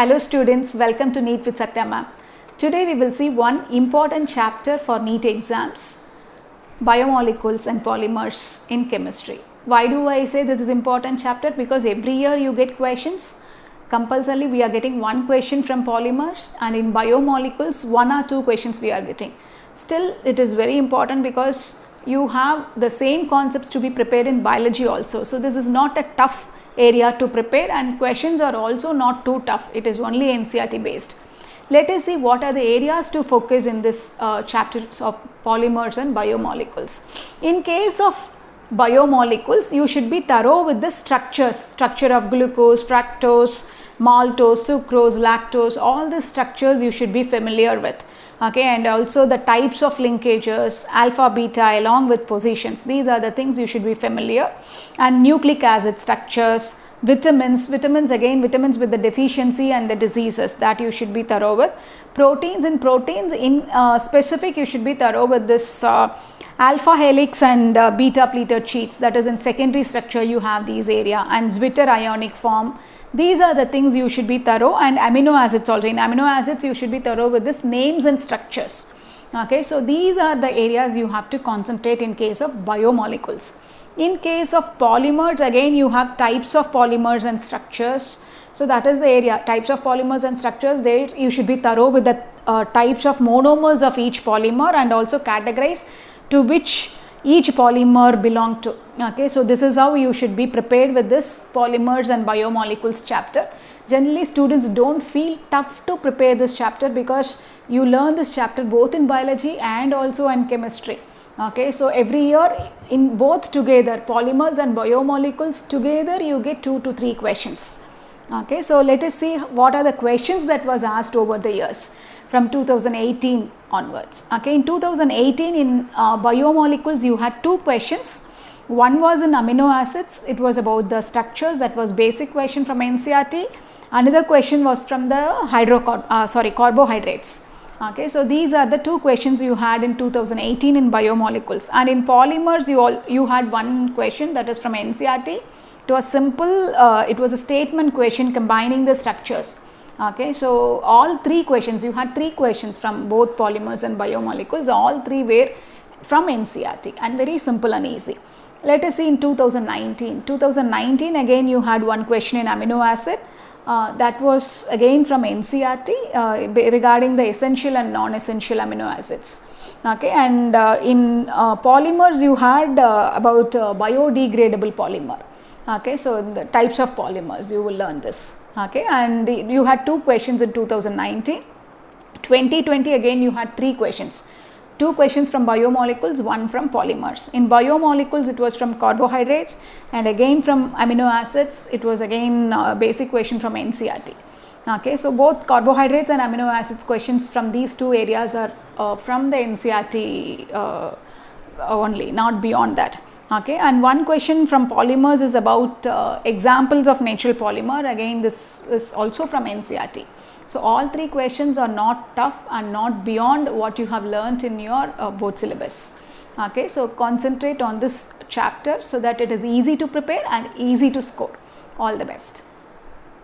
Hello students, welcome to NEET with Satya ma'am. Today we will see one important chapter for NEET exams, biomolecules and polymers in chemistry. Why do I say this is important chapter? Because every year you get questions. Compulsorily we are getting one question from polymers, and in biomolecules 1 or 2 questions we are getting. Still it is very important because you have the same concepts to be prepared in biology also. So this is not a tough area to prepare, and questions are also not too tough. It is only NCERT based. Let us see what are the areas to focus in this chapters of polymers and biomolecules. In case of biomolecules, you should be thorough with the structure of glucose, fructose, maltose, sucrose, lactose. All the structures you should be familiar with. Okay, and also the types of linkages, alpha, beta, along with positions. These are the things you should be familiar. And nucleic acid structures, vitamins with the deficiency and the diseases, that you should be thorough with. Proteins in specific, you should be thorough with this alpha helix and beta pleated sheets. That is in secondary structure you have these area, and Zwitter ionic form. These are the things you should be thorough, and amino acids also. In amino acids you should be thorough with this names and structures. Okay, so these are the areas you have to concentrate in case of biomolecules. In case of polymers, again you have types of polymers and structures. So that is the area, types of polymers and structures. There you should be thorough with the types of monomers of each polymer, and also categorize to which each polymer belong to. Okay, so this is how you should be prepared with this polymers and biomolecules chapter. Generally students don't feel tough to prepare this chapter because you learn this chapter both in biology and also in chemistry. Okay, so every year in both together, polymers and biomolecules together, you get 2 to 3 questions. Okay, so let us see what are the questions that was asked over the years from 2018 onwards. Okay, in 2018 in biomolecules you had 2 questions. One was in amino acids. It was about the structures. That was basic question from NCERT. Another question was from the carbohydrates. Okay, so these are the 2 questions you had in 2018 in biomolecules. And in polymers you had one question, that is from NCERT. It was simple. It was a statement question combining the structures. Okay, so all 3 questions, you had 3 questions from both polymers and biomolecules. All 3 were from NCERT and very simple and easy. Let us see in 2019. 2019 again you had one question in amino acid. That was again from NCERT regarding the essential and non-essential amino acids. Okay, and in polymers you had about biodegradable polymer. Okay, so the types of polymers you will learn this. Okay, and you had 2 questions in 2019. 2020 again you had 3 questions. 2 questions from biomolecules, 1 from polymers. In biomolecules it was from carbohydrates, and again from amino acids it was again a basic question from NCERT. Okay, so both carbohydrates and amino acids questions from these 2 areas are from the NCERT only, not beyond that. Okay, and one question from polymers is about examples of natural polymer. Again this is also from NCERT. So all 3 questions are not tough and not beyond what you have learnt in your board syllabus. Okay, so concentrate on this chapter so that it is easy to prepare and easy to score. All the best.